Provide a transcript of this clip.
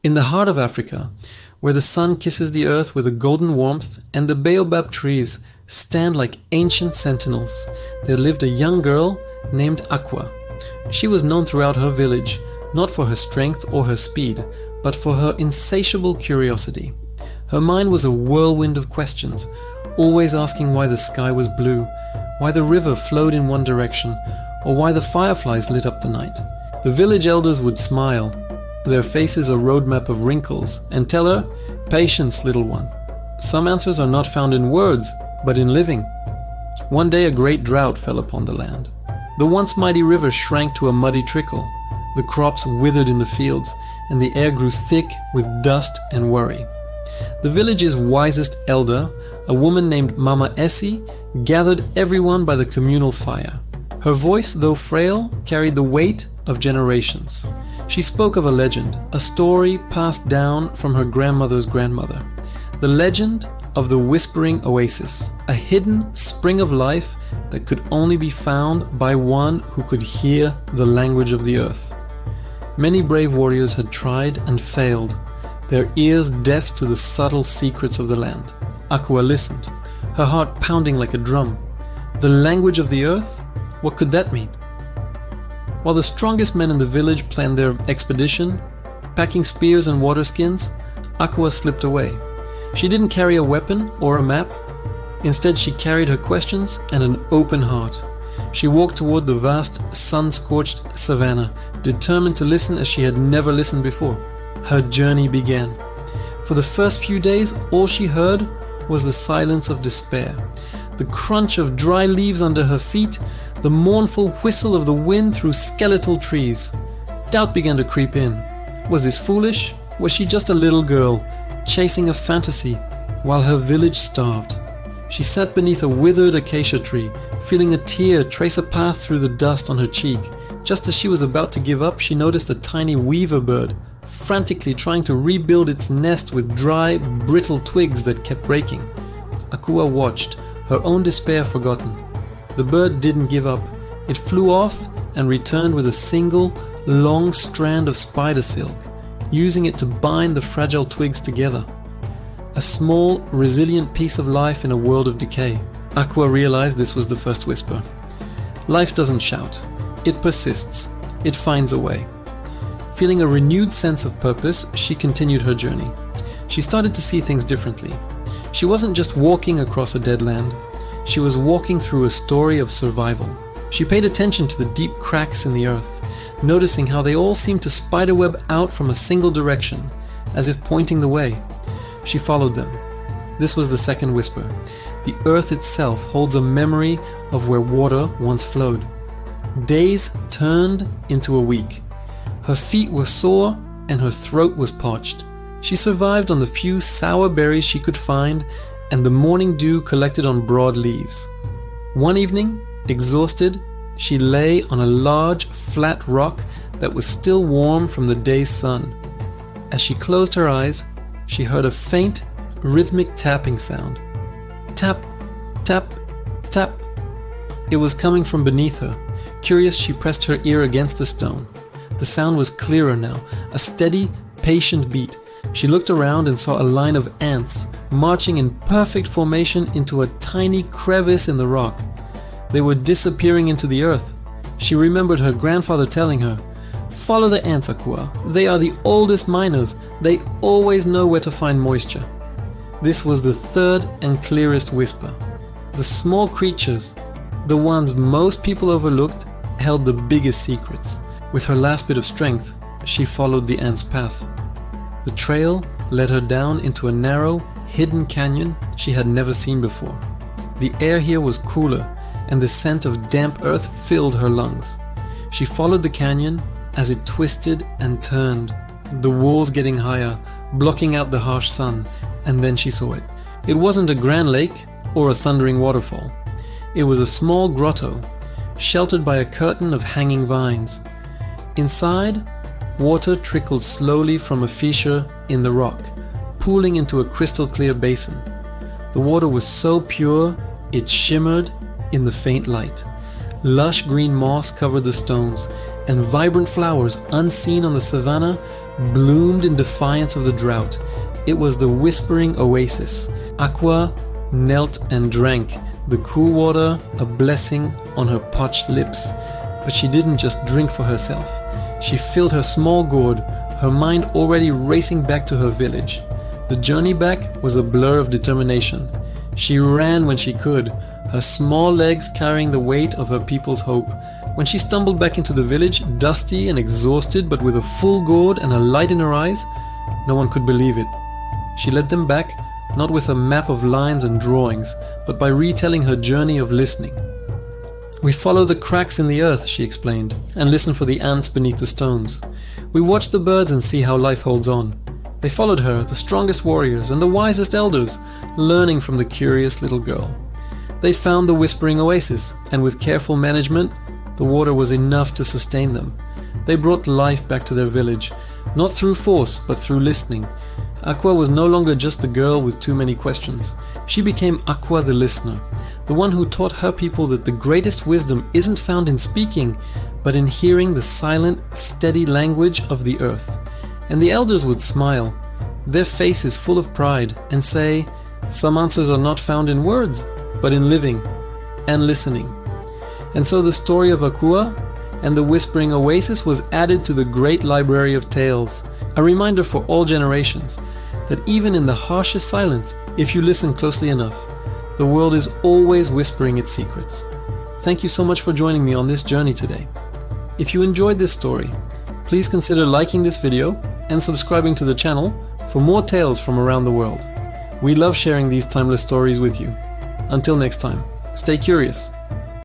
In the heart of Africa, where the sun kisses the earth with a golden warmth and the baobab trees stand like ancient sentinels, there lived a young girl named Akua. She was known throughout her village, not for her strength or her speed, but for her insatiable curiosity. Her mind was a whirlwind of questions, always asking why the sky was blue, why the river flowed in one direction, or why the fireflies lit up the night. The village elders would smile, their faces a roadmap of wrinkles, and tell her, "Patience, little one. Some answers are not found in words, but in living." One day a great drought fell upon the land. The once mighty river shrank to a muddy trickle. The crops withered in the fields, and the air grew thick with dust and worry. The village's wisest elder, a woman named Mama Essie, gathered everyone by the communal fire. Her voice, though frail, carried the weight of generations. She spoke of a legend, a story passed down from her grandmother's grandmother. The legend of the Whispering Oasis, a hidden spring of life that could only be found by one who could hear the language of the earth. Many brave warriors had tried and failed, their ears deaf to the subtle secrets of the land. Akua listened, her heart pounding like a drum. The language of the earth? What could that mean? While the strongest men in the village planned their expedition, packing spears and water skins, Akua slipped away. She didn't carry a weapon or a map. Instead, she carried her questions and an open heart. She walked toward the vast, sun-scorched savanna, determined to listen as she had never listened before. Her journey began. For the first few days, all she heard was the silence of despair, the crunch of dry leaves under her feet, the mournful whistle of the wind through skeletal trees. Doubt began to creep in. Was this foolish? Was she just a little girl, chasing a fantasy, while her village starved? She sat beneath a withered acacia tree, feeling a tear trace a path through the dust on her cheek. Just as she was about to give up, she noticed a tiny weaver bird, frantically trying to rebuild its nest with dry, brittle twigs that kept breaking. Akua watched, her own despair forgotten. The bird didn't give up. It flew off and returned with a single, long strand of spider silk, using it to bind the fragile twigs together. A small, resilient piece of life in a world of decay. Akua realized this was the first whisper. Life doesn't shout. It persists. It finds a way. Feeling a renewed sense of purpose, she continued her journey. She started to see things differently. She wasn't just walking across a dead land. She was walking through a story of survival. She paid attention to the deep cracks in the earth, noticing how they all seemed to spiderweb out from a single direction, as if pointing the way. She followed them. This was the second whisper. The earth itself holds a memory of where water once flowed. Days turned into a week. Her feet were sore and her throat was parched. She survived on the few sour berries she could find and the morning dew collected on broad leaves. One evening, exhausted, she lay on a large, flat rock that was still warm from the day's sun. As she closed her eyes, she heard a faint, rhythmic tapping sound. Tap, tap, tap. It was coming from beneath her. Curious, she pressed her ear against a stone. The sound was clearer now, a steady, patient beat. She looked around and saw a line of ants marching in perfect formation into a tiny crevice in the rock. They were disappearing into the earth. She remembered her grandfather telling her, "Follow the ants, Akua. They are the oldest miners. They always know where to find moisture." This was the third and clearest whisper. The small creatures, the ones most people overlooked, held the biggest secrets. With her last bit of strength, she followed the ants' path. The trail led her down into a narrow, hidden canyon she had never seen before. The air here was cooler, and the scent of damp earth filled her lungs. She followed the canyon as it twisted and turned, the walls getting higher, blocking out the harsh sun, and then she saw it. It wasn't a grand lake or a thundering waterfall. It was a small grotto, sheltered by a curtain of hanging vines. Inside, water trickled slowly from a fissure in the rock, pooling into a crystal-clear basin. The water was so pure, it shimmered in the faint light. Lush green moss covered the stones, and vibrant flowers unseen on the savannah bloomed in defiance of the drought. It was the whispering oasis. Akua knelt and drank the cool water, a blessing on her parched lips. But she didn't just drink for herself. She filled her small gourd, her mind already racing back to her village. The journey back was a blur of determination. She ran when she could, her small legs carrying the weight of her people's hope. When she stumbled back into the village, dusty and exhausted but with a full gourd and a light in her eyes, no one could believe it. She led them back, not with a map of lines and drawings, but by retelling her journey of listening. "We follow the cracks in the earth," she explained, "and listen for the ants beneath the stones. We watch the birds and see how life holds on." They followed her, the strongest warriors and the wisest elders, learning from the curious little girl. They found the whispering oasis, and with careful management, the water was enough to sustain them. They brought life back to their village, not through force, but through listening. Akua was no longer just the girl with too many questions. She became Akua the listener, the one who taught her people that the greatest wisdom isn't found in speaking, but in hearing the silent, steady language of the earth. And the elders would smile, their faces full of pride, and say, "Some answers are not found in words, but in living and listening." And so the story of Akua and the whispering oasis was added to the great library of tales, a reminder for all generations that even in the harshest silence, if you listen closely enough, the world is always whispering its secrets. Thank you so much for joining me on this journey today. If you enjoyed this story, please consider liking this video and subscribing to the channel for more tales from around the world. We love sharing these timeless stories with you. Until next time, stay curious.